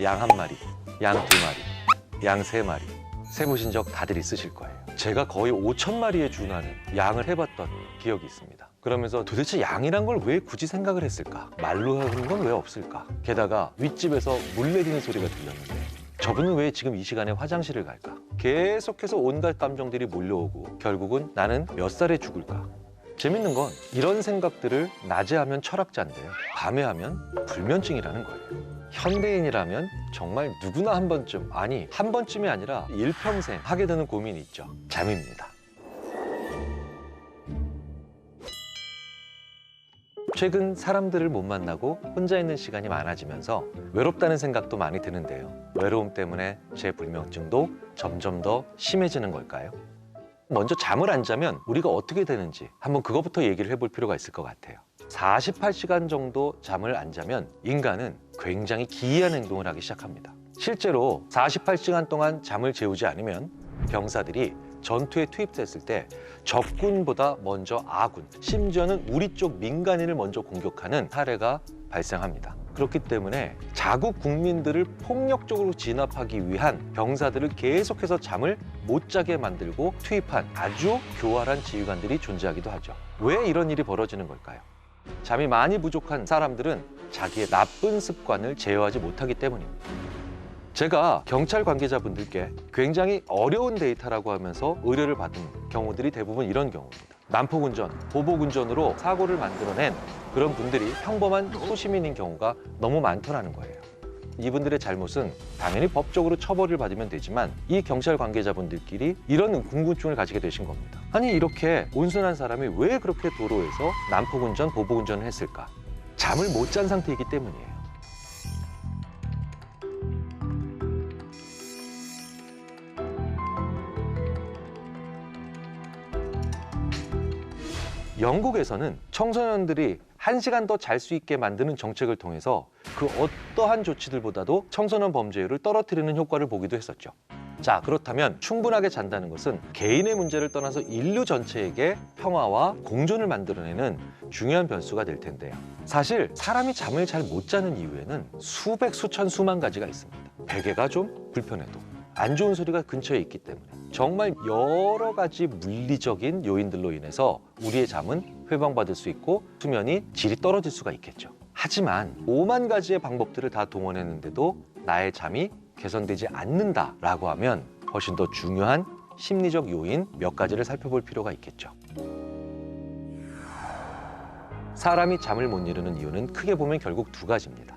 양 한 마리, 양 두 마리, 양 세 마리 세보신 적 다들 있으실 거예요. 제가 거의 5,000마리에 준하는 양을 해봤던 기억이 있습니다. 그러면서 도대체 양이란 걸 왜 굳이 생각을 했을까? 말로 하는 건 왜 없을까? 게다가 윗집에서 물 내리는 소리가 들렸는데 저분은 왜 지금 이 시간에 화장실을 갈까? 계속해서 온갖 감정들이 몰려오고 결국은 나는 몇 살에 죽을까? 재밌는 건 이런 생각들을 낮에 하면 철학자인데요. 밤에 하면 불면증이라는 거예요. 현대인이라면 정말 누구나 한 번쯤, 아니 한 번쯤이 아니라 일평생 하게 되는 고민이 있죠. 잠입니다. 최근 사람들을 못 만나고 혼자 있는 시간이 많아지면서 외롭다는 생각도 많이 드는데요. 외로움 때문에 제 불면증도 점점 더 심해지는 걸까요? 먼저 잠을 안 자면 우리가 어떻게 되는지 한번 그것부터 얘기를 해볼 필요가 있을 것 같아요. 48시간 정도 잠을 안 자면 인간은 굉장히 기이한 행동을 하기 시작합니다. 실제로 48시간 동안 잠을 재우지 않으면 병사들이 전투에 투입됐을 때 적군보다 먼저 아군, 심지어는 우리 쪽 민간인을 먼저 공격하는 사례가 발생합니다. 그렇기 때문에 자국 국민들을 폭력적으로 진압하기 위한 병사들을 계속해서 잠을 못 자게 만들고 투입한 아주 교활한 지휘관들이 존재하기도 하죠. 왜 이런 일이 벌어지는 걸까요? 잠이 많이 부족한 사람들은 자기의 나쁜 습관을 제어하지 못하기 때문입니다. 제가 경찰 관계자분들께 굉장히 어려운 데이터라고 하면서 의뢰를 받은 경우들이 대부분 이런 경우입니다. 난폭운전, 보복운전으로 사고를 만들어낸 그런 분들이 평범한 소시민인 경우가 너무 많더라는 거예요. 이분들의 잘못은 당연히 법적으로 처벌을 받으면 되지만 이 경찰 관계자분들끼리 이런 궁금증을 가지게 되신 겁니다. 아니 이렇게 온순한 사람이 왜 그렇게 도로에서 난폭운전, 보복운전을 했을까? 잠을 못 잔 상태이기 때문이에요. 영국에서는 청소년들이 1시간 더 잘 수 있게 만드는 정책을 통해서 그 어떠한 조치들보다도 청소년 범죄율을 떨어뜨리는 효과를 보기도 했었죠. 자, 그렇다면 충분하게 잔다는 것은 개인의 문제를 떠나서 인류 전체에게 평화와 공존을 만들어내는 중요한 변수가 될 텐데요. 사실 사람이 잠을 잘 못 자는 이유에는 수백, 수천, 수만 가지가 있습니다. 베개가 좀 불편해도, 안 좋은 소리가 근처에 있기 때문에, 정말 여러 가지 물리적인 요인들로 인해서 우리의 잠은 회방받을 수 있고 수면이 질이 떨어질 수가 있겠죠. 하지만 5만 가지의 방법들을 다 동원했는데도 나의 잠이 개선되지 않는다라고 하면 훨씬 더 중요한 심리적 요인 몇 가지를 살펴볼 필요가 있겠죠. 사람이 잠을 못 이루는 이유는 크게 보면 결국 두 가지입니다.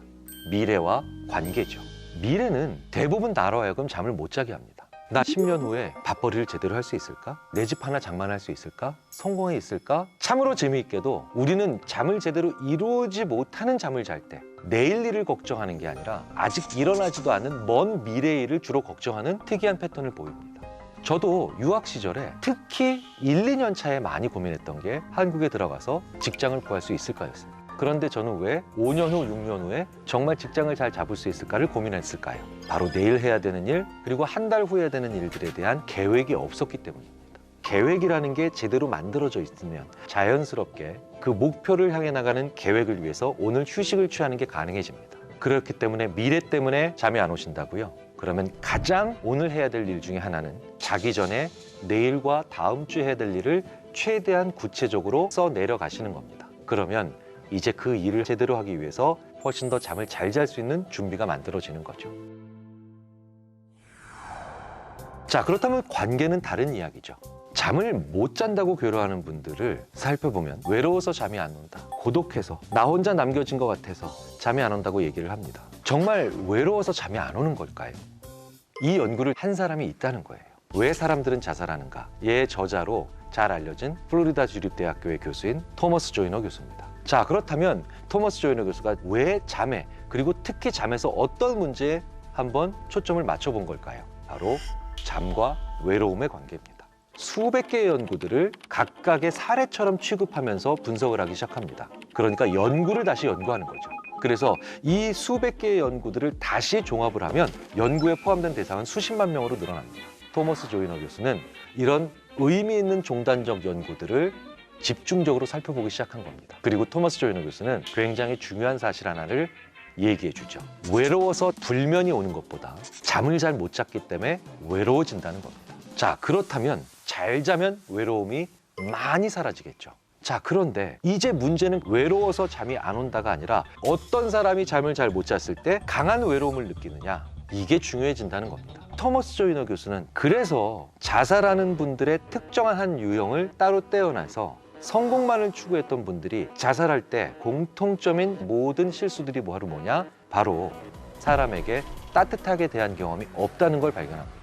미래와 관계죠. 미래는 대부분 나로 하여금 잠을 못 자게 합니다. 나 10년 후에 밥벌이를 제대로 할 수 있을까? 내 집 하나 장만할 수 있을까? 성공해 있을까? 참으로 재미있게도 우리는 잠을 제대로 이루지 못하는 잠을 잘 때 내일 일을 걱정하는 게 아니라 아직 일어나지도 않은 먼 미래의 일을 주로 걱정하는 특이한 패턴을 보입니다. 저도 유학 시절에 특히 1, 2년 차에 많이 고민했던 게 한국에 들어가서 직장을 구할 수 있을까였습니다. 그런데 저는 왜 5년 후, 6년 후에 정말 직장을 잘 잡을 수 있을까를 고민했을까요? 바로 내일 해야 되는 일, 그리고 한 달 후 해야 되는 일들에 대한 계획이 없었기 때문입니다. 계획이라는 게 제대로 만들어져 있으면 자연스럽게 그 목표를 향해 나가는 계획을 위해서 오늘 휴식을 취하는 게 가능해집니다. 그렇기 때문에 미래 때문에 잠이 안 오신다고요? 그러면 가장 오늘 해야 될 일 중에 하나는 자기 전에 내일과 다음 주에 해야 될 일을 최대한 구체적으로 써 내려가시는 겁니다. 그러면 이제 그 일을 제대로 하기 위해서 훨씬 더 잠을 잘 잘 수 있는 준비가 만들어지는 거죠. 자, 그렇다면 관계는 다른 이야기죠. 잠을 못 잔다고 괴로워하는 분들을 살펴보면 외로워서 잠이 안 온다, 고독해서 나 혼자 남겨진 것 같아서 잠이 안 온다고 얘기를 합니다. 정말 외로워서 잠이 안 오는 걸까요? 이 연구를 한 사람이 있다는 거예요. 왜 사람들은 자살하는가? 의 저자로 잘 알려진 플로리다 주립대학교의 교수인 토머스 조이너 교수입니다. 자, 그렇다면 토머스 조이너 교수가 왜 잠에, 그리고 특히 잠에서 어떤 문제에 한번 초점을 맞춰본 걸까요? 바로 잠과 외로움의 관계입니다. 수백 개의 연구들을 각각의 사례처럼 취급하면서 분석을 하기 시작합니다. 그러니까 연구를 다시 연구하는 거죠. 그래서 이 수백 개의 연구들을 다시 종합을 하면 연구에 포함된 대상은 수십만 명으로 늘어납니다. 토머스 조이너 교수는 이런 의미 있는 종단적 연구들을 집중적으로 살펴보기 시작한 겁니다. 그리고 토머스 조이너 교수는 굉장히 중요한 사실 하나를 얘기해 주죠. 외로워서 불면이 오는 것보다 잠을 잘 못 잤기 때문에 외로워진다는 겁니다. 자, 그렇다면 잘 자면 외로움이 많이 사라지겠죠. 자, 그런데 이제 문제는 외로워서 잠이 안 온다가 아니라 어떤 사람이 잠을 잘 못 잤을 때 강한 외로움을 느끼느냐, 이게 중요해진다는 겁니다. 토머스 조이너 교수는 그래서 자살하는 분들의 특정한 한 유형을 따로 떼어놔서 성공만을 추구했던 분들이 자살할 때 공통점인 모든 실수들이 바로 뭐냐? 바로 사람에게 따뜻하게 대한 경험이 없다는 걸 발견합니다.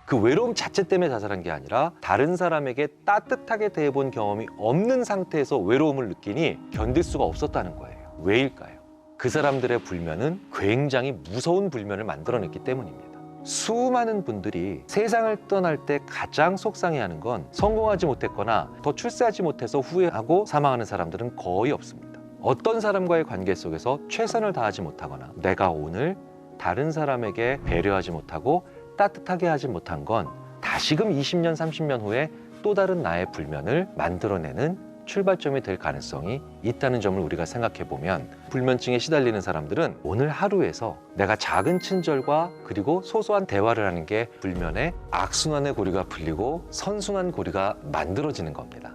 그 외로움 자체 때문에 자살한 게 아니라 다른 사람에게 따뜻하게 대해본 경험이 없는 상태에서 외로움을 느끼니 견딜 수가 없었다는 거예요. 왜일까요? 그 사람들의 불면은 굉장히 무서운 불면을 만들어냈기 때문입니다. 수많은 분들이 세상을 떠날 때 가장 속상해하는 건 성공하지 못했거나 더 출세하지 못해서 후회하고 사망하는 사람들은 거의 없습니다. 어떤 사람과의 관계 속에서 최선을 다하지 못하거나 내가 오늘 다른 사람에게 배려하지 못하고 따뜻하게 하지 못한 건 다시금 20년, 30년 후에 또 다른 나의 불면을 만들어내는 출발점이 될 가능성이 있다는 점을 우리가 생각해 보면 불면증에 시달리는 사람들은 오늘 하루에서 내가 작은 친절과 그리고 소소한 대화를 하는 게 불면의 악순환의 고리가 풀리고 선순환 고리가 만들어지는 겁니다.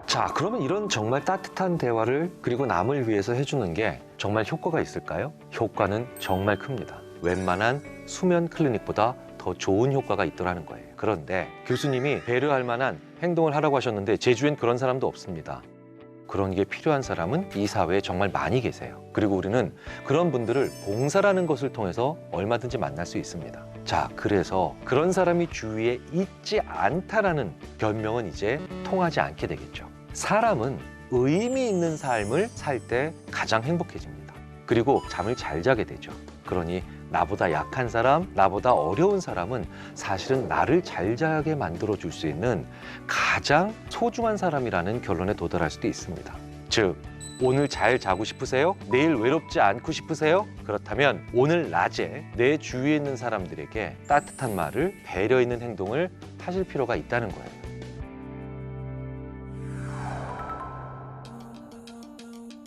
자, 그러면 이런 정말 따뜻한 대화를 그리고 남을 위해서 해주는 게 정말 효과가 있을까요? 효과는 정말 큽니다. 웬만한 수면 클리닉보다 더 좋은 효과가 있더라는 거예요. 그런데 교수님이 배려할 만한 행동을 하라고 하셨는데 제 주위엔 그런 사람도 없습니다. 그런 게 필요한 사람은 이 사회에 정말 많이 계세요. 그리고 우리는 그런 분들을 봉사라는 것을 통해서 얼마든지 만날 수 있습니다. 자, 그래서 그런 사람이 주위에 있지 않다라는 변명은 이제 통하지 않게 되겠죠. 사람은 의미 있는 삶을 살 때 가장 행복해집니다. 그리고 잠을 잘 자게 되죠. 그러니 나보다 약한 사람, 나보다 어려운 사람은 사실은 나를 잘 자게 만들어줄 수 있는 가장 소중한 사람이라는 결론에 도달할 수도 있습니다. 즉, 오늘 잘 자고 싶으세요? 내일 외롭지 않고 싶으세요? 그렇다면 오늘 낮에 내 주위에 있는 사람들에게 따뜻한 말을, 배려 있는 행동을 하실 필요가 있다는 거예요.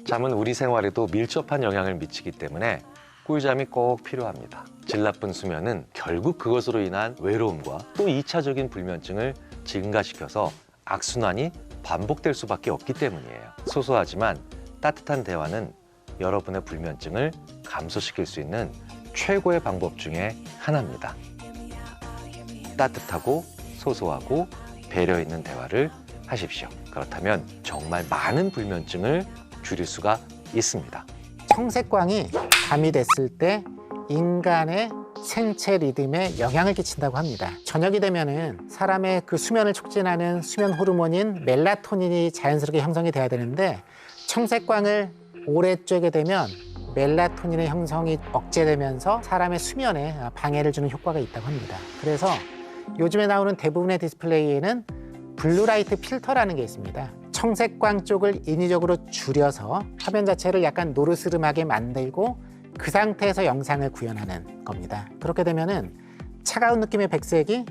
잠은 우리 생활에도 밀접한 영향을 미치기 때문에 꿀잠이 꼭 필요합니다. 질 나쁜 수면은 결국 그것으로 인한 외로움과 또 2차적인 불면증을 증가시켜서 악순환이 반복될 수밖에 없기 때문이에요. 소소하지만 따뜻한 대화는 여러분의 불면증을 감소시킬 수 있는 최고의 방법 중에 하나입니다. 따뜻하고 소소하고 배려 있는 대화를 하십시오. 그렇다면 정말 많은 불면증을 줄일 수가 있습니다. 청색광이 가미됐을 때 인간의 생체 리듬에 영향을 끼친다고 합니다. 저녁이 되면은 사람의 그 수면을 촉진하는 수면 호르몬인 멜라토닌이 자연스럽게 형성이 돼야 되는데 청색광을 오래 쬐게 되면 멜라토닌의 형성이 억제되면서 사람의 수면에 방해를 주는 효과가 있다고 합니다. 그래서 요즘에 나오는 대부분의 디스플레이에는 블루라이트 필터라는 게 있습니다. 청색광 쪽을 인위적으로 줄여서 화면 자체를 약간 노르스름하게 만들고 그 상태에서 영상을 구현하는 겁니다. 그렇게 되면은 차가운 느낌의 백색이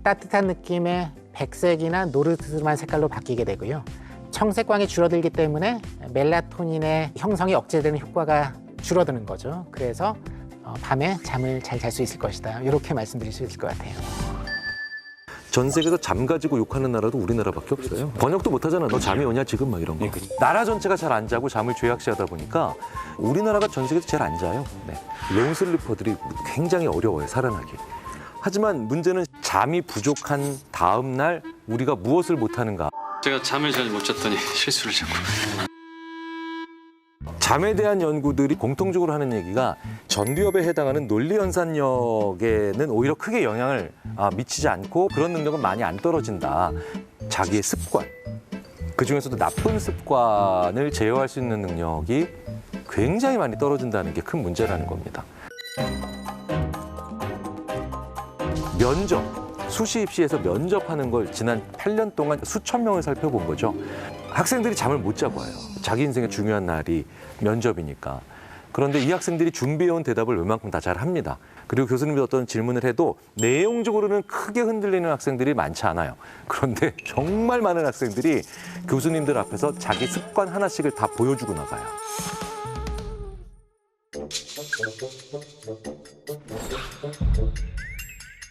따뜻한 느낌의 백색이나 노르스름한 색깔로 바뀌게 되고요. 청색광이 줄어들기 때문에 멜라토닌의 형성이 억제되는 효과가 줄어드는 거죠. 그래서 밤에 잠을 잘 잘 수 있을 것이다. 이렇게 말씀드릴 수 있을 것 같아요. 전 세계에서 잠 가지고 욕하는 나라도 우리나라밖에 없어요. 번역도 못하잖아. 너 잠이 오냐 지금 막 이런 거. 나라 전체가 잘 안 자고 잠을 죄악시하다 보니까 우리나라가 전 세계에서 제일 안 자요. 롱슬리퍼들이 굉장히 어려워요, 살아나기. 하지만 문제는 잠이 부족한 다음 날 우리가 무엇을 못하는가. 제가 잠을 잘 못 잤더니 실수를 자꾸. 잠에 대한 연구들이 공통적으로 하는 얘기가 전두엽에 해당하는 논리연산력에는 오히려 크게 영향을 미치지 않고 그런 능력은 많이 안 떨어진다. 자기의 습관, 그중에서도 나쁜 습관을 제어할 수 있는 능력이 굉장히 많이 떨어진다는 게 큰 문제라는 겁니다. 면접, 수시 입시에서 면접하는 걸 지난 8년 동안 수천 명을 살펴본 거죠. 학생들이 잠을 못 자고 와요. 자기 인생의 중요한 날이 면접이니까. 그런데 이 학생들이 준비해온 대답을 웬만큼 다 잘합니다. 그리고 교수님이 어떤 질문을 해도 내용적으로는 크게 흔들리는 학생들이 많지 않아요. 그런데 정말 많은 학생들이 교수님들 앞에서 자기 습관 하나씩을 다 보여주고 나가요.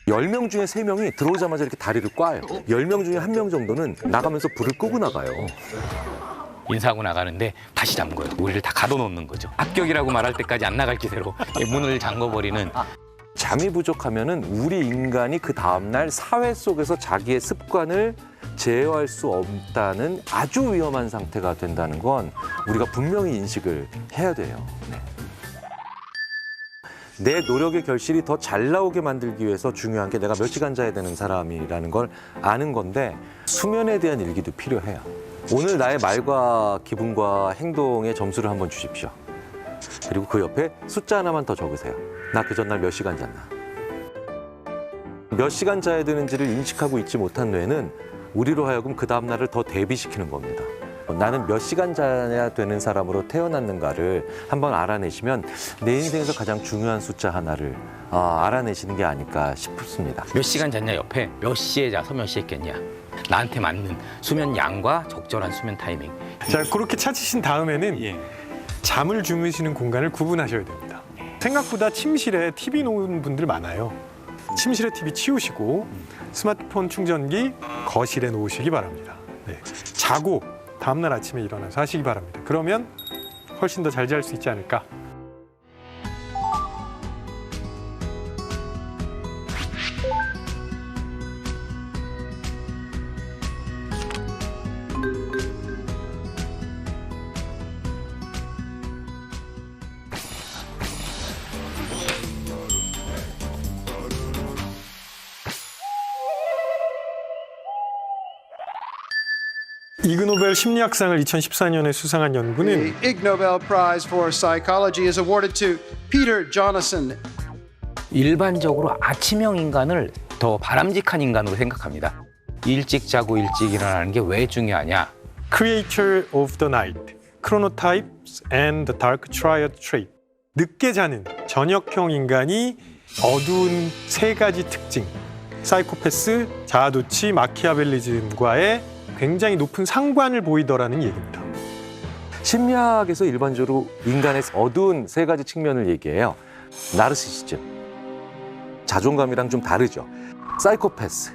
열 명 중에 3명이 들어오자마자 이렇게 다리를 꽈요. 10명 중에 1명 정도는 나가면서 불을 끄고 나가요. 인사하고 나가는데 다시 잠궈요. 우리를 다 가둬놓는 거죠. 합격이라고 말할 때까지 안 나갈 기세로 문을 잠궈버리는. 잠이 부족하면은 우리 인간이 그 다음날 사회 속에서 자기의 습관을 제어할 수 없다는 아주 위험한 상태가 된다는 건 우리가 분명히 인식을 해야 돼요. 네. 내 노력의 결실이 더 잘 나오게 만들기 위해서 중요한 게 내가 몇 시간 자야 되는 사람이라는 걸 아는 건데 수면에 대한 일기도 필요해요. 오늘 나의 말과 기분과 행동의 점수를 한번 주십시오. 그리고 그 옆에 숫자 하나만 더 적으세요. 나 그 전날 몇 시간 잤나? 몇 시간 자야 되는지를 인식하고 있지 못한 뇌는 우리로 하여금 그 다음 날을 더 대비시키는 겁니다. 나는 몇 시간 자야 되는 사람으로 태어났는가를 한번 알아내시면 내 인생에서 가장 중요한 숫자 하나를 알아내시는 게 아닐까 싶습니다. 몇 시간 잤냐 옆에 몇 시에 자서 몇 시에 깼냐. 나한테 맞는 수면 양과 적절한 수면 타이밍. 자, 그렇게 찾으신 다음에는 잠을 주무시는 공간을 구분하셔야 됩니다. 생각보다 침실에 TV 놓은 분들 많아요. 침실에 TV 치우시고 스마트폰 충전기 거실에 놓으시기 바랍니다. 네. 자고 다음날 아침에 일어나서 하시기 바랍니다. 그러면 훨씬 더 잘 잘 수 있지 않을까. 이그노벨 심리학상을 2014년에 수상한 연구는 The Ig Nobel Prize for Psychology is awarded to Peter Jonassen. 일반적으로 아침형 인간을 더 바람직한 인간으로 생각합니다. 일찍 자고 일찍 일어나는 게 왜 중요하냐? Creature of the Night, Chronotypes and the Dark Triad Trait. 늦게 자는 저녁형 인간이 어두운 3가지 특징, 사이코패스, 자아도취, 마키아벨리즘과의 굉장히 높은 상관을 보이더라는 얘기입니다. 심리학에서 일반적으로 인간의 어두운 3가지 측면을 얘기해요. 나르시시즘, 자존감이랑 좀 다르죠. 사이코패스,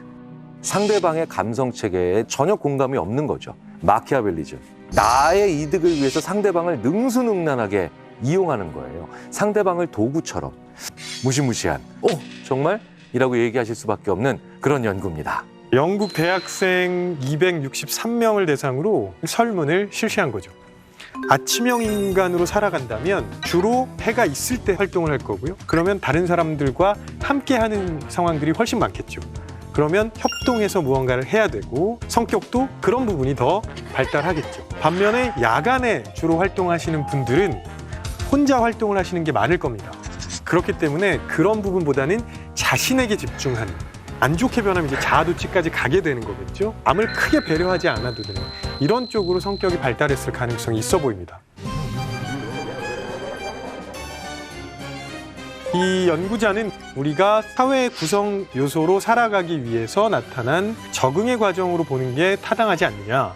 상대방의 감성 체계에 전혀 공감이 없는 거죠. 마키아벨리즘, 나의 이득을 위해서 상대방을 능수능란하게 이용하는 거예요. 상대방을 도구처럼 무시무시한 정말? 이라고 얘기하실 수밖에 없는 그런 연구입니다. 영국 대학생 263명을 대상으로 설문을 실시한 거죠. 아침형 인간으로 살아간다면 주로 해가 있을 때 활동을 할 거고요. 그러면 다른 사람들과 함께하는 상황들이 훨씬 많겠죠. 그러면 협동해서 무언가를 해야 되고 성격도 그런 부분이 더 발달하겠죠. 반면에 야간에 주로 활동하시는 분들은 혼자 활동을 하시는 게 많을 겁니다. 그렇기 때문에 그런 부분보다는 자신에게 집중하는, 안 좋게 변하면 이제 자아도취까지 가게 되는 거겠죠. 남을 크게 배려하지 않아도 되는 이런 쪽으로 성격이 발달했을 가능성이 있어 보입니다. 이 연구자는 우리가 사회 구성 요소로 살아가기 위해서 나타난 적응의 과정으로 보는 게 타당하지 않느냐.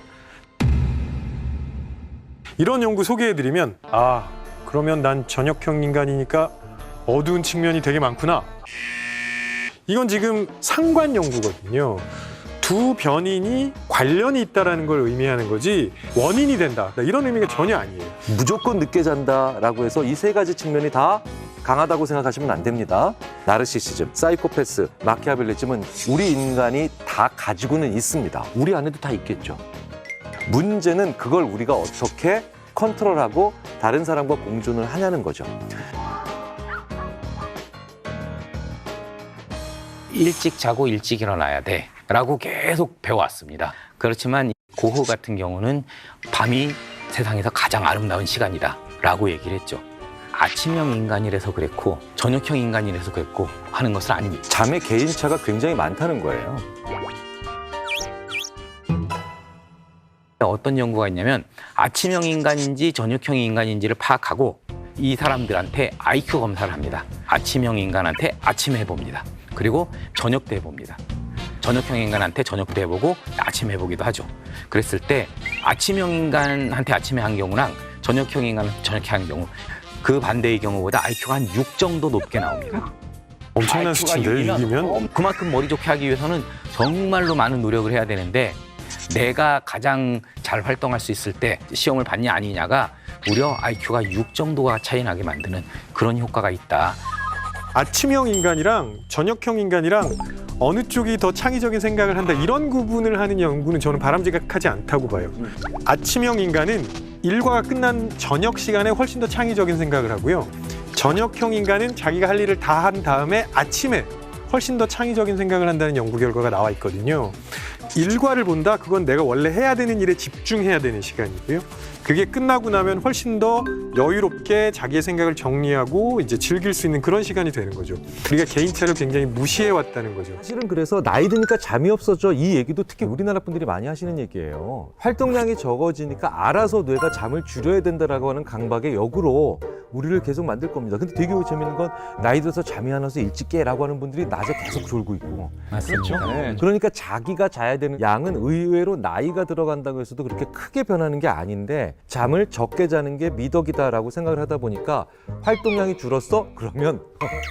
이런 연구 소개해드리면 그러면 난 저녁형 인간이니까 어두운 측면이 되게 많구나. 이건 지금 상관 연구거든요. 두 변인이 관련이 있다는 걸 의미하는 거지 원인이 된다 이런 의미가 전혀 아니에요. 무조건 늦게 잔다라고 해서 이 3가지 측면이 다 강하다고 생각하시면 안 됩니다. 나르시시즘, 사이코패스, 마키아벨리즘은 우리 인간이 다 가지고는 있습니다. 우리 안에도 다 있겠죠. 문제는 그걸 우리가 어떻게 컨트롤하고 다른 사람과 공존을 하냐는 거죠. 일찍 자고 일찍 일어나야 돼 라고 계속 배워왔습니다. 그렇지만 고흐 같은 경우는 밤이 세상에서 가장 아름다운 시간이다 라고 얘기를 했죠. 아침형 인간이라서 그랬고 저녁형 인간이라서 그랬고 하는 것은 아닙니다. 잠의 개인차가 굉장히 많다는 거예요. 어떤 연구가 있냐면 아침형 인간인지 저녁형 인간인지를 파악하고 이 사람들한테 IQ 검사를 합니다. 아침형 인간한테 아침에 해봅니다. 그리고 저녁도 해봅니다. 저녁형 인간한테 저녁도 해보고 아침에 해보기도 하죠. 그랬을 때 아침형 인간한테 아침에 한 경우랑 저녁형 인간한테 저녁에 한 경우 그 반대의 경우보다 IQ가 한 6 정도 높게 나옵니다. 엄청난 IQ가 수치인데 6이면? 그만큼 머리 좋게 하기 위해서는 정말로 많은 노력을 해야 되는데 내가 가장 잘 활동할 수 있을 때 시험을 받냐 아니냐가 무려 IQ가 6 정도가 차이 나게 만드는 그런 효과가 있다. 아침형 인간이랑 저녁형 인간이랑 어느 쪽이 더 창의적인 생각을 한다 이런 구분을 하는 연구는 저는 바람직하지 않다고 봐요. 아침형 인간은 일과가 끝난 저녁 시간에 훨씬 더 창의적인 생각을 하고요. 저녁형 인간은 자기가 할 일을 다 한 다음에 아침에 훨씬 더 창의적인 생각을 한다는 연구 결과가 나와 있거든요. 일과를 본다? 그건 내가 원래 해야 되는 일에 집중해야 되는 시간이고요. 그게 끝나고 나면 훨씬 더 여유롭게 자기의 생각을 정리하고 이제 즐길 수 있는 그런 시간이 되는 거죠. 우리가 개인차를 굉장히 무시해 왔다는 거죠. 사실은 그래서 나이 드니까 잠이 없어져 이 얘기도 특히 우리나라 분들이 많이 하시는 얘기예요. 활동량이 적어지니까 알아서 뇌가 잠을 줄여야 된다라고 하는 강박의 역으로 우리를 계속 만들 겁니다. 근데 되게 재밌는 건 나이 들어서 잠이 안 와서 일찍 깨라고 하는 분들이 낮에 계속 졸고 있고. 맞습니다. 네. 그러니까 자기가 자야 되는 양은 의외로 나이가 들어간다고 해서도 그렇게 크게 변하는 게 아닌데 잠을 적게 자는 게 미덕이다라고 생각을 하다 보니까 활동량이 줄었어? 그러면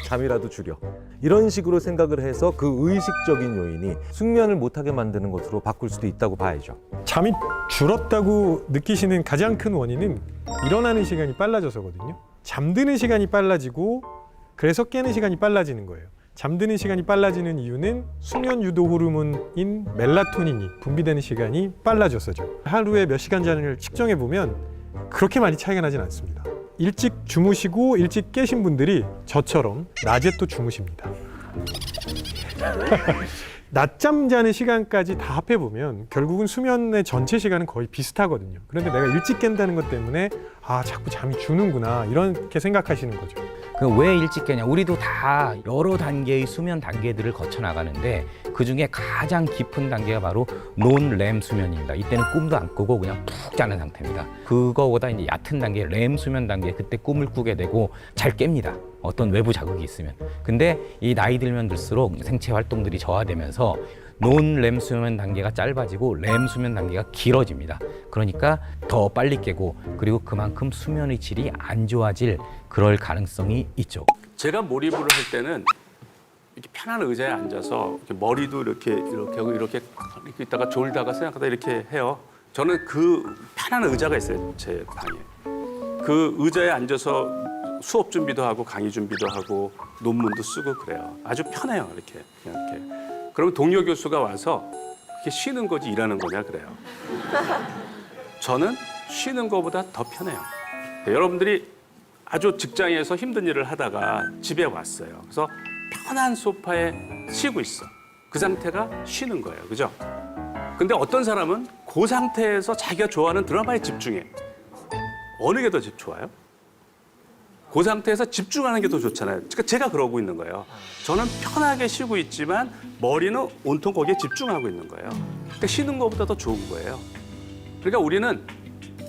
잠이라도 줄여. 이런 식으로 생각을 해서 그 의식적인 요인이 숙면을 못하게 만드는 것으로 바꿀 수도 있다고 봐야죠. 잠이 줄었다고 느끼시는 가장 큰 원인은 일어나는 시간이 빨라져서거든요. 잠드는 시간이 빨라지고 그래서 깨는 시간이 빨라지는 거예요. 잠드는 시간이 빨라지는 이유는 수면 유도 호르몬인 멜라토닌이 분비되는 시간이 빨라져서죠. 하루에 몇 시간 자는지를 측정해 보면 그렇게 많이 차이가 나진 않습니다. 일찍 주무시고 일찍 깨신 분들이 저처럼 낮에 또 주무십니다. 낮잠 자는 시간까지 다 합해보면 결국은 수면의 전체 시간은 거의 비슷하거든요. 그런데 내가 일찍 깬다는 것 때문에 아 자꾸 잠이 주는구나 이렇게 생각하시는 거죠. 왜 일찍 깨냐? 우리도 다 여러 단계의 수면 단계들을 거쳐 나가는데 그 중에 가장 깊은 단계가 바로 논렘 수면입니다. 이때는 꿈도 안 꾸고 그냥 푹 자는 상태입니다. 그거보다 이제 얕은 단계, 렘 수면 단계, 그때 꿈을 꾸게 되고 잘 깹니다. 어떤 외부 자극이 있으면. 근데 이 나이 들면 들수록 생체 활동들이 저하되면서 논렘 수면 단계가 짧아지고 렘 수면 단계가 길어집니다. 그러니까 더 빨리 깨고 그리고 그만큼 수면의 질이 안 좋아질 그럴 가능성이 있죠. 제가 몰입을 할 때는 이렇게 편한 의자에 앉아서 이렇게 머리도 이렇게 하고 이렇게 있다가 졸다가 생각하다 이렇게 해요. 저는 그 편한 의자가 있어요, 제 방에. 그 의자에 앉아서 수업 준비도 하고 강의 준비도 하고 논문도 쓰고 그래요. 아주 편해요, 이렇게 그냥 이렇게. 그러면 동료 교수가 와서 이렇게 쉬는 거지 일하는 거냐 그래요. 저는 쉬는 것보다 더 편해요. 여러분들이 아주 직장에서 힘든 일을 하다가 집에 왔어요. 그래서 편한 소파에 쉬고 있어. 그 상태가 쉬는 거예요. 그죠? 근데 어떤 사람은 그 상태에서 자기가 좋아하는 드라마에 집중해. 어느 게 더 좋아요? 그 상태에서 집중하는 게 더 좋잖아요. 그러니까 제가 그러고 있는 거예요. 저는 편하게 쉬고 있지만 머리는 온통 거기에 집중하고 있는 거예요. 그러니까 쉬는 것보다 더 좋은 거예요. 그러니까 우리는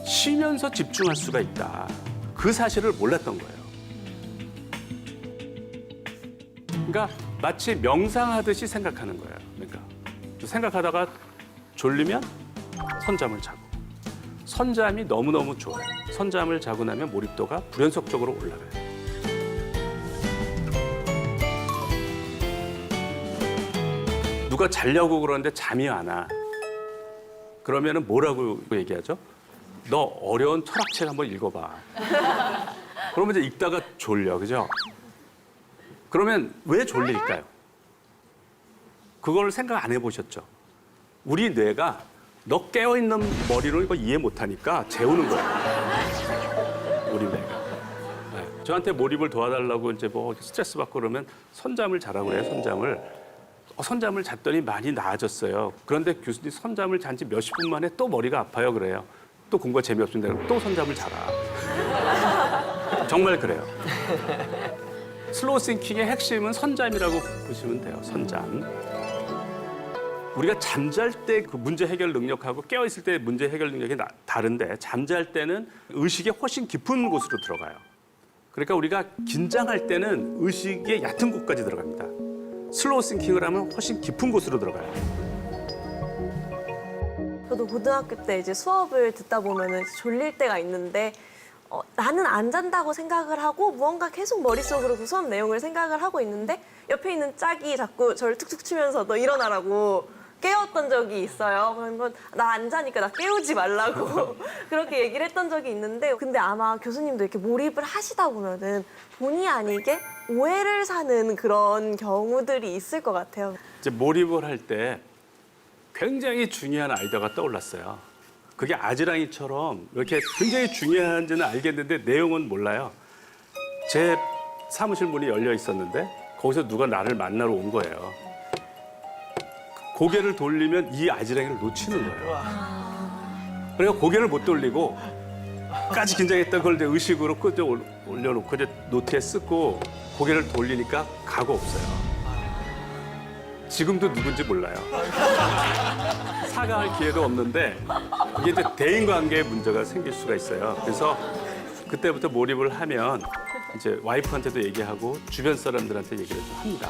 쉬면서 집중할 수가 있다. 그 사실을 몰랐던 거예요. 그러니까 마치 명상하듯이 생각하는 거예요. 그러니까 생각하다가 졸리면 선잠을 자고 선잠이 너무너무 좋아요. 선잠을 자고 나면 몰입도가 불연속적으로 올라가요. 누가 자려고 그러는데 잠이 안 와. 그러면은 뭐라고 얘기하죠? 너 어려운 철학책 한번 읽어봐. 그러면 이제 읽다가 졸려, 그죠? 그러면 왜 졸릴까요? 그걸 생각 안 해보셨죠? 우리 뇌가 너 깨어있는 머리로 이거 이해 못하니까 재우는 거예요. 우리 뇌가. 네. 저한테 몰입을 도와달라고 이제 뭐 스트레스 받고 그러면 선잠을 자라고 그래요, 선잠을. 선잠을 잤더니 많이 나아졌어요. 그런데 교수님 선잠을 잔 지 몇십 분 만에 또 머리가 아파요, 그래요. 또 공부가 재미없습니다. 그럼 또 선잠을 자라. 정말 그래요. 슬로우 싱킹의 핵심은 선잠이라고 보시면 돼요, 선잠. 우리가 잠잘 때 그 문제 해결 능력하고 깨어있을 때 문제 해결 능력이 다른데 잠잘 때는 의식이 훨씬 깊은 곳으로 들어가요. 그러니까 우리가 긴장할 때는 의식의 얕은 곳까지 들어갑니다. 슬로우 싱킹을 하면 훨씬 깊은 곳으로 들어가요. 저도 고등학교 때 이제 수업을 듣다 보면은 졸릴 때가 있는데 나는 안 잔다고 생각을 하고 무언가 계속 머릿속으로 그 수업 내용을 생각을 하고 있는데 옆에 있는 짝이 자꾸 저를 툭툭 치면서 너 일어나라고 깨웠던 적이 있어요. 그러면 나 안 자니까 나 깨우지 말라고 그렇게 얘기를 했던 적이 있는데 근데 아마 교수님도 이렇게 몰입을 하시다 보면은 본의 아니게 오해를 사는 그런 경우들이 있을 것 같아요. 이제 몰입을 할 때 굉장히 중요한 아이디어가 떠올랐어요. 그게 아지랑이처럼 이렇게 굉장히 중요한지는 알겠는데 내용은 몰라요. 제 사무실 문이 열려 있었는데 거기서 누가 나를 만나러 온 거예요. 고개를 돌리면 이 아지랑이를 놓치는 거예요. 그러니까 고개를 못 돌리고 까지 긴장했던 걸 이제 의식으로 끄져 올려놓고 이제 노트에 쓰고 고개를 돌리니까 가고 없어요. 지금도 누군지 몰라요. 사과할 기회도 없는데 이게 이제 대인관계에 문제가 생길 수가 있어요. 그래서 그때부터 몰입을 하면 이제 와이프한테도 얘기하고 주변 사람들한테 얘기를 좀 합니다.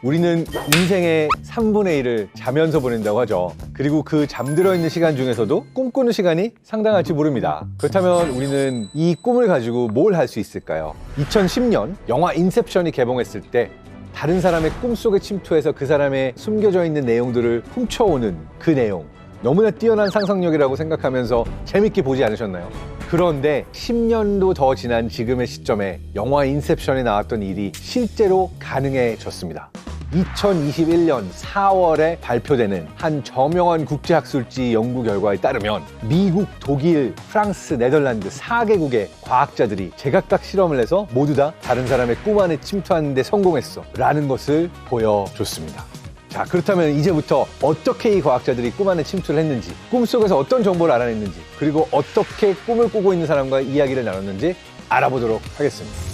우리는 인생의 3분의 1을 자면서 보낸다고 하죠. 그리고 그 잠들어 있는 시간 중에서도 꿈꾸는 시간이 상당할지 모릅니다. 그렇다면 우리는 이 꿈을 가지고 뭘 할 수 있을까요? 2010년 영화 인셉션이 개봉했을 때 다른 사람의 꿈속에 침투해서 그 사람의 숨겨져 있는 내용들을 훔쳐오는 그 내용, 너무나 뛰어난 상상력이라고 생각하면서 재밌게 보지 않으셨나요? 그런데 10년도 더 지난 지금의 시점에 영화 인셉션에 나왔던 일이 실제로 가능해졌습니다. 2021년 4월에 발표되는 한 저명한 국제학술지 연구 결과에 따르면 미국, 독일, 프랑스, 네덜란드 4개국의 과학자들이 제각각 실험을 해서 모두 다 다른 사람의 꿈 안에 침투하는 데 성공했어 라는 것을 보여줬습니다. 자, 그렇다면 이제부터 어떻게 이 과학자들이 꿈 안에 침투를 했는지, 꿈속에서 어떤 정보를 알아냈는지, 그리고 어떻게 꿈을 꾸고 있는 사람과 이야기를 나눴는지 알아보도록 하겠습니다.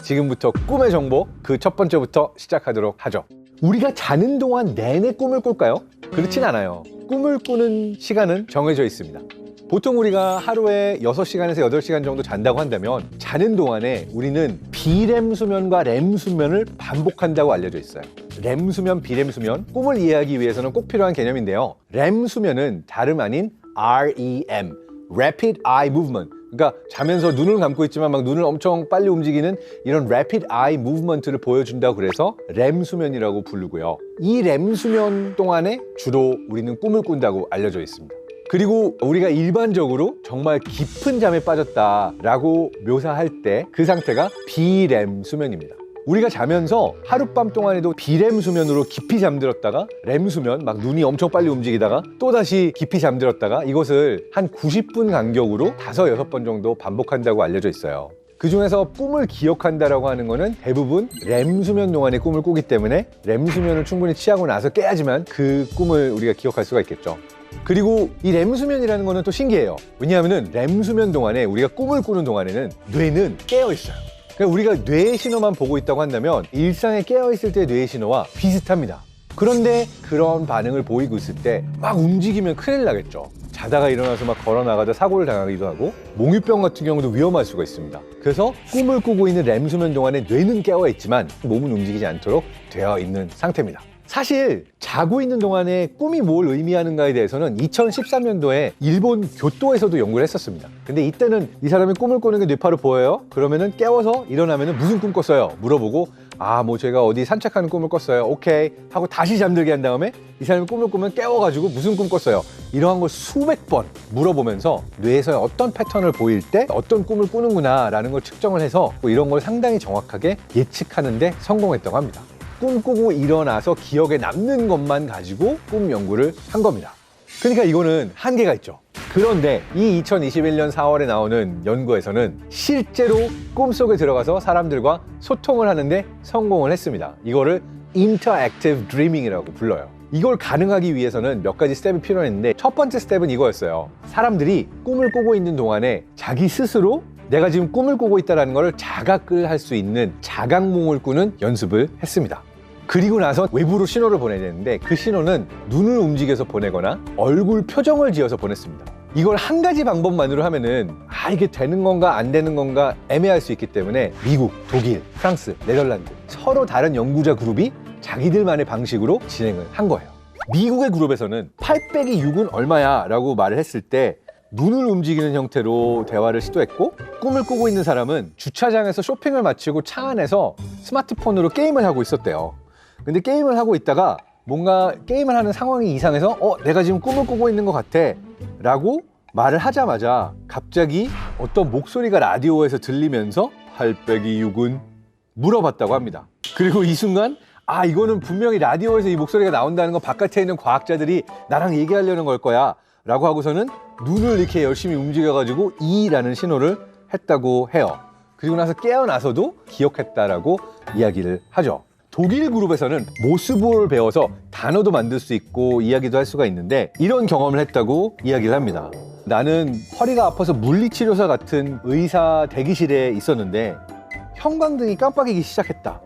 지금부터 꿈의 정보 그 첫 번째부터 시작하도록 하죠. 우리가 자는 동안 내내 꿈을 꿀까요? 그렇진 않아요. 꿈을 꾸는 시간은 정해져 있습니다. 보통 우리가 하루에 6시간에서 8시간 정도 잔다고 한다면 자는 동안에 우리는 비렘 수면과 렘 수면을 반복한다고 알려져 있어요. 렘 수면, 비렘 수면, 꿈을 이해하기 위해서는 꼭 필요한 개념인데요. 렘 수면은 다름 아닌 REM, Rapid Eye Movement, 그러니까 자면서 눈을 감고 있지만 막 눈을 엄청 빨리 움직이는 이런 Rapid Eye Movement를 보여준다고 그래서 렘 수면이라고 부르고요. 이 렘 수면 동안에 주로 우리는 꿈을 꾼다고 알려져 있습니다. 그리고 우리가 일반적으로 정말 깊은 잠에 빠졌다라고 묘사할 때 그 상태가 비렘 수면입니다. 우리가 자면서 하룻밤 동안에도 비렘 수면으로 깊이 잠들었다가 렘 수면, 막 눈이 엄청 빨리 움직이다가 또다시 깊이 잠들었다가 이것을 한 90분 간격으로 5, 6번 정도 반복한다고 알려져 있어요. 그 중에서 꿈을 기억한다라고 하는 거는 대부분 렘 수면 동안에 꿈을 꾸기 때문에 렘 수면을 충분히 취하고 나서 깨야지만 그 꿈을 우리가 기억할 수가 있겠죠. 그리고 이 렘 수면이라는 거는 또 신기해요. 왜냐하면 렘 수면 동안에 우리가 꿈을 꾸는 동안에는 뇌는 깨어 있어요. 그러니까 우리가 뇌의 신호만 보고 있다고 한다면 일상에 깨어있을 때 뇌의 신호와 비슷합니다. 그런데 그런 반응을 보이고 있을 때 막 움직이면 큰일 나겠죠. 자다가 일어나서 막 걸어 나가다 사고를 당하기도 하고 몽유병 같은 경우도 위험할 수가 있습니다. 그래서 꿈을 꾸고 있는 렘 수면 동안에 뇌는 깨어 있지만 몸은 움직이지 않도록 되어 있는 상태입니다. 사실 자고 있는 동안에 꿈이 뭘 의미하는가에 대해서는 2013년도에 일본 교토에서도 연구를 했었습니다. 근데 이때는 이 사람이 꿈을 꾸는 게 뇌파로 보여요? 그러면은 깨워서 일어나면은 무슨 꿈 꿨어요? 물어보고 뭐 제가 어디 산책하는 꿈을 꿨어요. 오케이 하고 다시 잠들게 한 다음에 이 사람이 꿈을 꾸면 깨워가지고 무슨 꿈 꿨어요? 이러한 걸 수백 번 물어보면서 뇌에서의 어떤 패턴을 보일 때 어떤 꿈을 꾸는구나 라는 걸 측정을 해서 이런 걸 상당히 정확하게 예측하는 데 성공했다고 합니다. 꿈꾸고 일어나서 기억에 남는 것만 가지고 꿈 연구를 한 겁니다. 그러니까 이거는 한계가 있죠. 그런데 이 2021년 4월에 나오는 연구에서는 실제로 꿈속에 들어가서 사람들과 소통을 하는데 성공을 했습니다. 이거를 Interactive Dreaming이라고 불러요. 이걸 가능하기 위해서는 몇 가지 스텝이 필요했는데 첫 번째 스텝은 이거였어요. 사람들이 꿈을 꾸고 있는 동안에 자기 스스로 내가 지금 꿈을 꾸고 있다는 걸 자각을 할 수 있는 자각몽을 꾸는 연습을 했습니다. 그리고 나서 외부로 신호를 보내야 되는데 그 신호는 눈을 움직여서 보내거나 얼굴 표정을 지어서 보냈습니다. 이걸 한 가지 방법만으로 하면은 이게 되는 건가 안 되는 건가 애매할 수 있기 때문에 미국, 독일, 프랑스, 네덜란드 서로 다른 연구자 그룹이 자기들만의 방식으로 진행을 한 거예요. 미국의 그룹에서는 8-6은 얼마야 라고 말을 했을 때 눈을 움직이는 형태로 대화를 시도했고, 꿈을 꾸고 있는 사람은 주차장에서 쇼핑을 마치고 차 안에서 스마트폰으로 게임을 하고 있었대요. 근데 게임을 하고 있다가 뭔가 게임을 하는 상황이 이상해서 내가 지금 꿈을 꾸고 있는 것 같아 라고 말을 하자마자 갑자기 어떤 목소리가 라디오에서 들리면서 8-6은 물어봤다고 합니다. 그리고 이 순간 이거는 분명히 라디오에서 이 목소리가 나온다는 건 바깥에 있는 과학자들이 나랑 얘기하려는 걸 거야 라고 하고서는 눈을 이렇게 열심히 움직여가지고 라는 신호를 했다고 해요. 그리고 나서 깨어나서도 기억했다라고 이야기를 하죠. 독일 그룹에서는 모스부호를 배워서 단어도 만들 수 있고 이야기도 할 수가 있는데 이런 경험을 했다고 이야기를 합니다. 나는 허리가 아파서 물리치료사 같은 의사 대기실에 있었는데 형광등이 깜빡이기 시작했다.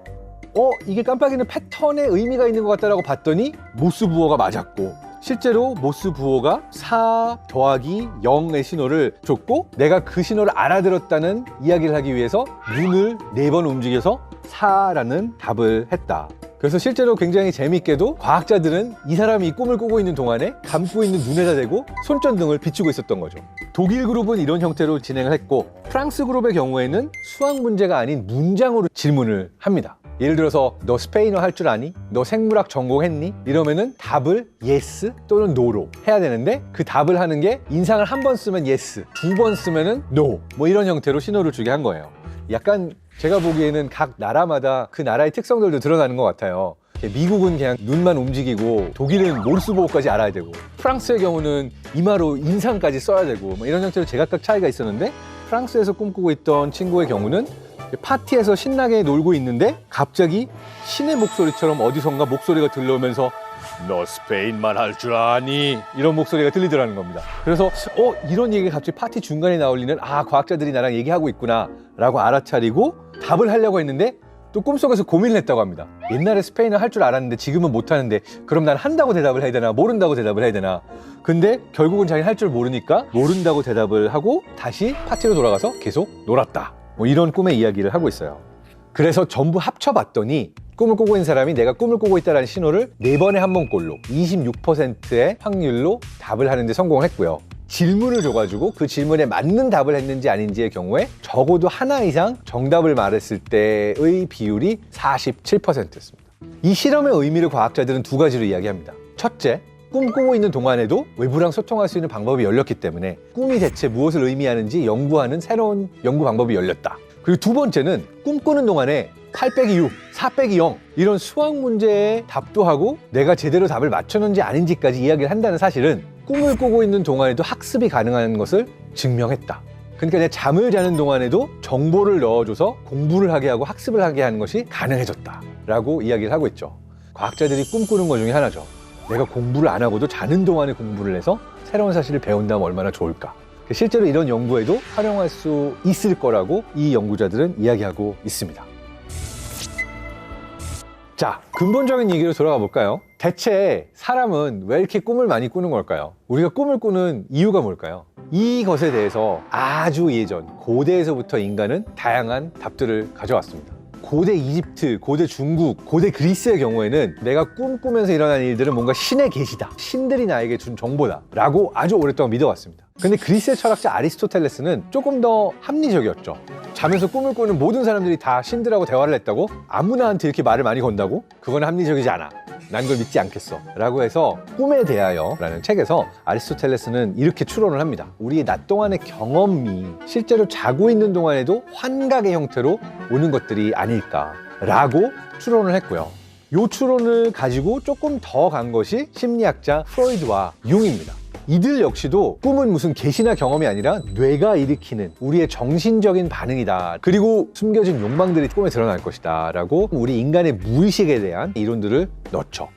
이게 깜빡이는 패턴에 의미가 있는 것 같다라고 봤더니 모스부호가 맞았고, 실제로 모스부호가 4+0의 신호를 줬고 내가 그 신호를 알아들었다는 이야기를 하기 위해서 눈을 4번 움직여서 4라는 답을 했다. 그래서 실제로 굉장히 재밌게도 과학자들은 이 사람이 이 꿈을 꾸고 있는 동안에 감고 있는 눈에다 대고 손전등을 비추고 있었던 거죠. 독일 그룹은 이런 형태로 진행을 했고, 프랑스 그룹의 경우에는 수학 문제가 아닌 문장으로 질문을 합니다. 예를 들어서 너 스페인어 할 줄 아니? 너 생물학 전공했니? 이러면은 답을 yes 또는 no로 해야 되는데 그 답을 하는 게 인상을 한 번 쓰면 yes, 2번 쓰면은 no, 뭐 이런 형태로 신호를 주게 한 거예요. 약간 제가 보기에는 각 나라마다 그 나라의 특성들도 드러나는 것 같아요. 미국은 그냥 눈만 움직이고, 독일은 모르스보호까지 알아야 되고, 프랑스의 경우는 이마로 인상까지 써야 되고, 뭐 이런 형태로 제각각 차이가 있었는데, 프랑스에서 꿈꾸고 있던 친구의 경우는 파티에서 신나게 놀고 있는데 갑자기 신의 목소리처럼 어디선가 목소리가 들려오면서 너 스페인말 할 줄 아니? 이런 목소리가 들리더라는 겁니다. 그래서 이런 얘기가 갑자기 파티 중간에 나올 리는 과학자들이 나랑 얘기하고 있구나 라고 알아차리고 답을 하려고 했는데 또 꿈속에서 고민을 했다고 합니다. 옛날에 스페인어 할 줄 알았는데 지금은 못하는데 그럼 난 한다고 대답을 해야 되나 모른다고 대답을 해야 되나. 근데 결국은 자기는 할 줄 모르니까 모른다고 대답을 하고 다시 파티로 돌아가서 계속 놀았다. 뭐 이런 꿈의 이야기를 하고 있어요. 그래서 전부 합쳐봤더니 꿈을 꾸고 있는 사람이 내가 꿈을 꾸고 있다는 신호를 4번에 한 번꼴로 26%의 확률로 답을 하는데 성공을 했고요. 질문을 줘가지고 그 질문에 맞는 답을 했는지 아닌지의 경우에 적어도 하나 이상 정답을 말했을 때의 비율이 47%였습니다. 이 실험의 의미를 과학자들은 2가지로 이야기합니다. 첫째, 꿈꾸고 있는 동안에도 외부랑 소통할 수 있는 방법이 열렸기 때문에 꿈이 대체 무엇을 의미하는지 연구하는 새로운 연구 방법이 열렸다. 그리고 2번째는 꿈꾸는 동안에 8-6, 4-0 이런 수학 문제에 답도 하고 내가 제대로 답을 맞췄는지 아닌지까지 이야기를 한다는 사실은 꿈을 꾸고 있는 동안에도 학습이 가능한 것을 증명했다. 그러니까 내 잠을 자는 동안에도 정보를 넣어줘서 공부를 하게 하고 학습을 하게 하는 것이 가능해졌다라고 이야기를 하고 있죠. 과학자들이 꿈꾸는 것 중에 하나죠. 내가 공부를 안 하고도 자는 동안에 공부를 해서 새로운 사실을 배운다면 얼마나 좋을까. 실제로 이런 연구에도 활용할 수 있을 거라고 이 연구자들은 이야기하고 있습니다. 자, 근본적인 얘기로 돌아가 볼까요? 대체 사람은 왜 이렇게 꿈을 많이 꾸는 걸까요? 우리가 꿈을 꾸는 이유가 뭘까요? 이것에 대해서 아주 예전, 고대에서부터 인간은 다양한 답들을 가져왔습니다. 고대 이집트, 고대 중국, 고대 그리스의 경우에는 내가 꿈꾸면서 일어난 일들은 뭔가 신의 계시다, 신들이 나에게 준 정보다 라고 아주 오랫동안 믿어왔습니다. 근데 그리스의 철학자 아리스토텔레스는 조금 더 합리적이었죠. 자면서 꿈을 꾸는 모든 사람들이 다 신들하고 대화를 했다고? 아무나한테 이렇게 말을 많이 건다고? 그건 합리적이지 않아. 난 그걸 믿지 않겠어. 라고 해서 꿈에 대하여 라는 책에서 아리스토텔레스는 이렇게 추론을 합니다. 우리의 낮 동안의 경험이 실제로 자고 있는 동안에도 환각의 형태로 오는 것들이 아닐까라고 추론을 했고요. 이 추론을 가지고 조금 더 간 것이 심리학자 프로이드와 융입니다. 이들 역시도 꿈은 무슨 계시나 경험이 아니라 뇌가 일으키는 우리의 정신적인 반응이다. 그리고 숨겨진 욕망들이 꿈에 드러날 것이다 라고 우리 인간의 무의식에 대한 이론들을 넣죠.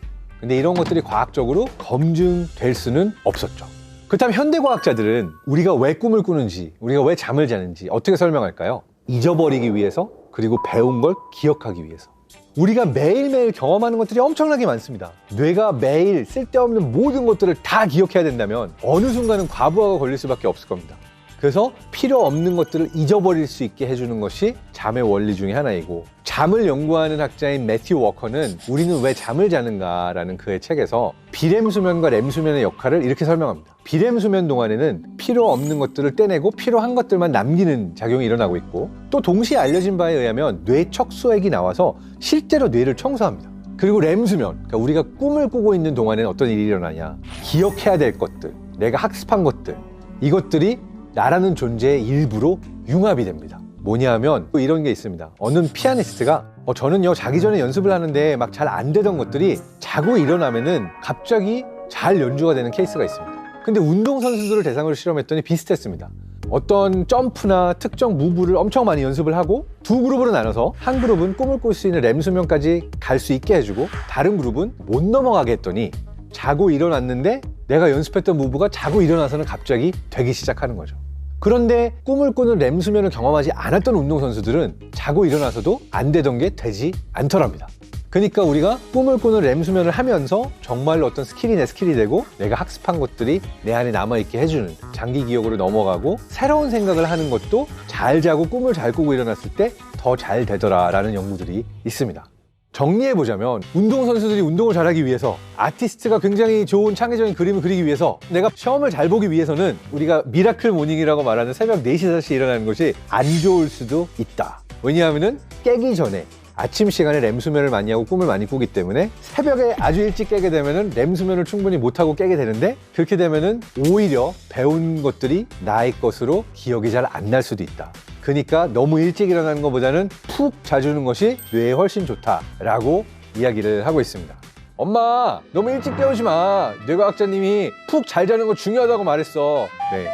근데 이런 것들이 과학적으로 검증될 수는 없었죠. 그렇다면 현대과학자들은 우리가 왜 꿈을 꾸는지, 우리가 왜 잠을 자는지 어떻게 설명할까요? 잊어버리기 위해서, 그리고 배운 걸 기억하기 위해서. 우리가 매일매일 경험하는 것들이 엄청나게 많습니다. 뇌가 매일 쓸데없는 모든 것들을 다 기억해야 된다면 어느 순간은 과부하가 걸릴 수밖에 없을 겁니다. 그래서 필요 없는 것들을 잊어버릴 수 있게 해주는 것이 잠의 원리 중에 하나이고, 잠을 연구하는 학자인 매튜 워커는 우리는 왜 잠을 자는가라는 그의 책에서 비렘 수면과 렘 수면의 역할을 이렇게 설명합니다. 비렘 수면 동안에는 필요 없는 것들을 떼내고 필요한 것들만 남기는 작용이 일어나고 있고, 또 동시에 알려진 바에 의하면 뇌척수액이 나와서 실제로 뇌를 청소합니다. 그리고 렘 수면, 그러니까 우리가 꿈을 꾸고 있는 동안에는 어떤 일이 일어나냐, 기억해야 될 것들, 내가 학습한 것들, 이것들이 나라는 존재의 일부로 융합이 됩니다. 뭐냐 하면 또 이런 게 있습니다. 어느 피아니스트가 저는요 자기 전에 연습을 하는데 막 잘 안 되던 것들이 자고 일어나면은 갑자기 잘 연주가 되는 케이스가 있습니다. 근데 운동선수들을 대상으로 실험했더니 비슷했습니다. 어떤 점프나 특정 무브를 엄청 많이 연습을 하고 두 그룹으로 나눠서 한 그룹은 꿈을 꿀 수 있는 렘 수면까지 갈 수 있게 해주고 다른 그룹은 못 넘어가게 했더니 자고 일어났는데 내가 연습했던 무브가 자고 일어나서는 갑자기 되기 시작하는 거죠. 그런데 꿈을 꾸는 렘 수면을 경험하지 않았던 운동선수들은 자고 일어나서도 안 되던 게 되지 않더랍니다. 그러니까 우리가 꿈을 꾸는 렘 수면을 하면서 정말로 어떤 스킬이 내 스킬이 되고 내가 학습한 것들이 내 안에 남아있게 해주는 장기 기억으로 넘어가고 새로운 생각을 하는 것도 잘 자고 꿈을 잘 꾸고 일어났을 때 더 잘 되더라라는 연구들이 있습니다. 정리해보자면 운동선수들이 운동을 잘하기 위해서, 아티스트가 굉장히 좋은 창의적인 그림을 그리기 위해서, 내가 시험을 잘 보기 위해서는 우리가 미라클 모닝이라고 말하는 새벽 4시, 5시 일어나는 것이 안 좋을 수도 있다. 왜냐하면 깨기 전에 아침 시간에 렘 수면을 많이 하고 꿈을 많이 꾸기 때문에 새벽에 아주 일찍 깨게 되면은 렘 수면을 충분히 못하고 깨게 되는데, 그렇게 되면은 오히려 배운 것들이 나의 것으로 기억이 잘 안 날 수도 있다. 그러니까 너무 일찍 일어나는 것보다는 푹 자주는 것이 뇌에 훨씬 좋다라고 이야기를 하고 있습니다. 엄마, 너무 일찍 깨우지 마. 뇌과학자님이 푹 잘 자는 거 중요하다고 말했어. 네,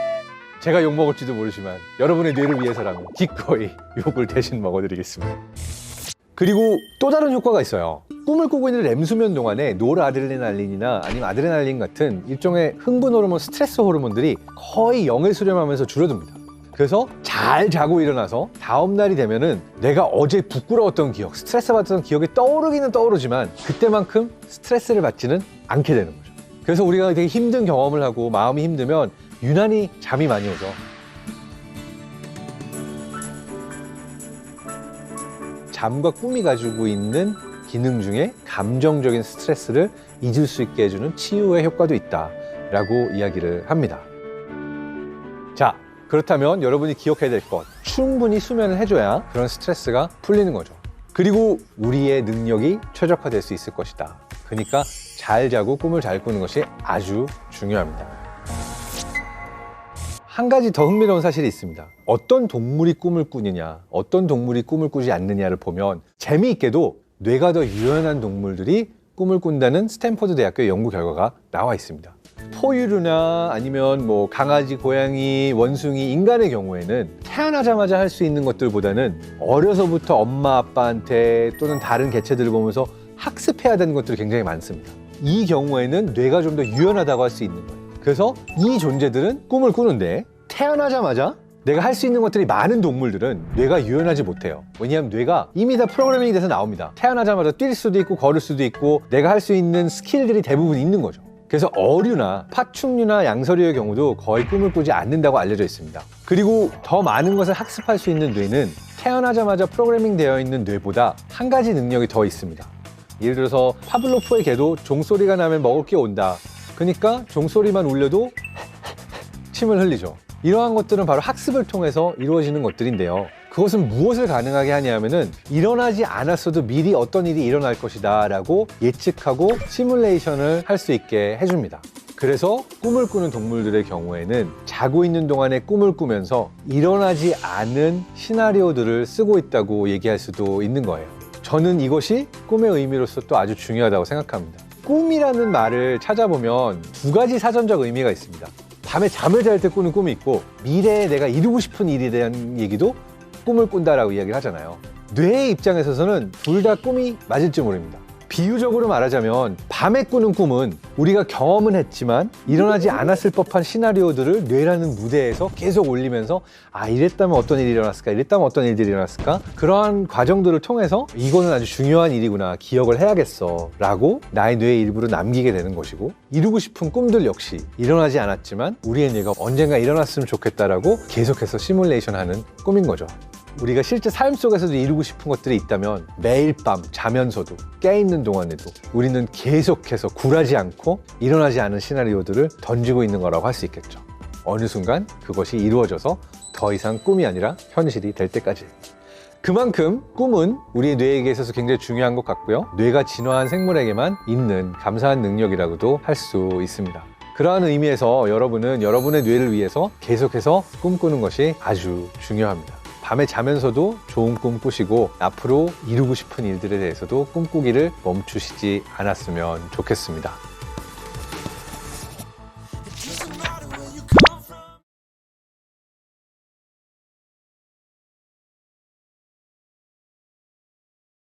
제가 욕먹을지도 모르지만 여러분의 뇌를 위해서라면 기꺼이 욕을 대신 먹어드리겠습니다. 그리고 또 다른 효과가 있어요. 꿈을 꾸고 있는 렘 수면 동안에 노르아드레날린이나 아니면 아드레날린 같은 일종의 흥분 호르몬, 스트레스 호르몬들이 거의 0에 수렴하면서 줄어듭니다. 그래서 잘 자고 일어나서 다음날이 되면은 내가 어제 부끄러웠던 기억, 스트레스 받았던 기억이 떠오르기는 떠오르지만 그때만큼 스트레스를 받지는 않게 되는 거죠. 그래서 우리가 되게 힘든 경험을 하고 마음이 힘들면 유난히 잠이 많이 오죠. 잠과 꿈이 가지고 있는 기능 중에 감정적인 스트레스를 잊을 수 있게 해주는 치유의 효과도 있다라고 이야기를 합니다. 자, 그렇다면 여러분이 기억해야 될 것, 충분히 수면을 해줘야 그런 스트레스가 풀리는 거죠. 그리고 우리의 능력이 최적화될 수 있을 것이다. 그러니까 잘 자고 꿈을 잘 꾸는 것이 아주 중요합니다. 한 가지 더 흥미로운 사실이 있습니다. 어떤 동물이 꿈을 꾸느냐, 어떤 동물이 꿈을 꾸지 않느냐를 보면 재미있게도 뇌가 더 유연한 동물들이 꿈을 꾼다는 스탠포드 대학교의 연구 결과가 나와 있습니다. 포유류나 아니면 뭐 강아지, 고양이, 원숭이, 인간의 경우에는 태어나자마자 할 수 있는 것들보다는 어려서부터 엄마, 아빠한테 또는 다른 개체들을 보면서 학습해야 되는 것들이 굉장히 많습니다. 이 경우에는 뇌가 좀 더 유연하다고 할 수 있는 거예요. 그래서 이 존재들은 꿈을 꾸는데 태어나자마자 내가 할 수 있는 것들이 많은 동물들은 뇌가 유연하지 못해요. 왜냐하면 뇌가 이미 다 프로그래밍이 돼서 나옵니다. 태어나자마자 뛸 수도 있고 걸을 수도 있고 내가 할 수 있는 스킬들이 대부분 있는 거죠. 그래서 어류나 파충류나 양서류의 경우도 거의 꿈을 꾸지 않는다고 알려져 있습니다. 그리고 더 많은 것을 학습할 수 있는 뇌는 태어나자마자 프로그래밍 되어 있는 뇌보다 한 가지 능력이 더 있습니다. 예를 들어서 파블로프의 개도 종소리가 나면 먹을 게 온다. 그러니까 종소리만 울려도 침을 흘리죠. 이러한 것들은 바로 학습을 통해서 이루어지는 것들인데요. 그것은 무엇을 가능하게 하냐면은 일어나지 않았어도 미리 어떤 일이 일어날 것이다 라고 예측하고 시뮬레이션을 할 수 있게 해줍니다. 그래서 꿈을 꾸는 동물들의 경우에는 자고 있는 동안에 꿈을 꾸면서 일어나지 않은 시나리오들을 쓰고 있다고 얘기할 수도 있는 거예요. 저는 이것이 꿈의 의미로서 또 아주 중요하다고 생각합니다. 꿈이라는 말을 찾아보면 두 가지 사전적 의미가 있습니다. 밤에 잠을 잘 때 꾸는 꿈이 있고 미래에 내가 이루고 싶은 일에 대한 얘기도 꿈을 꾼다라고 이야기를 하잖아요. 뇌의 입장에서는 둘 다 꿈이 맞을지 모릅니다. 비유적으로 말하자면 밤에 꾸는 꿈은 우리가 경험은 했지만 일어나지 않았을 법한 시나리오들을 뇌라는 무대에서 계속 올리면서 아 이랬다면 어떤 일이 일어났을까 이랬다면 어떤 일들이 일어났을까 그러한 과정들을 통해서 이거는 아주 중요한 일이구나 기억을 해야겠어 라고 나의 뇌의 일부로 남기게 되는 것이고 이루고 싶은 꿈들 역시 일어나지 않았지만 우리의 뇌가 언젠가 일어났으면 좋겠다라고 계속해서 시뮬레이션하는 꿈인 거죠. 우리가 실제 삶 속에서도 이루고 싶은 것들이 있다면 매일 밤 자면서도 깨있는 동안에도 우리는 계속해서 굴하지 않고 일어나지 않은 시나리오들을 던지고 있는 거라고 할 수 있겠죠. 어느 순간 그것이 이루어져서 더 이상 꿈이 아니라 현실이 될 때까지. 그만큼 꿈은 우리 뇌에게 있어서 굉장히 중요한 것 같고요. 뇌가 진화한 생물에게만 있는 감사한 능력이라고도 할 수 있습니다. 그러한 의미에서 여러분은 여러분의 뇌를 위해서 계속해서 꿈꾸는 것이 아주 중요합니다. 밤에 자면서도 좋은 꿈 꾸시고 앞으로 이루고 싶은 일들에 대해서도 꿈꾸기를 멈추시지 않았으면 좋겠습니다.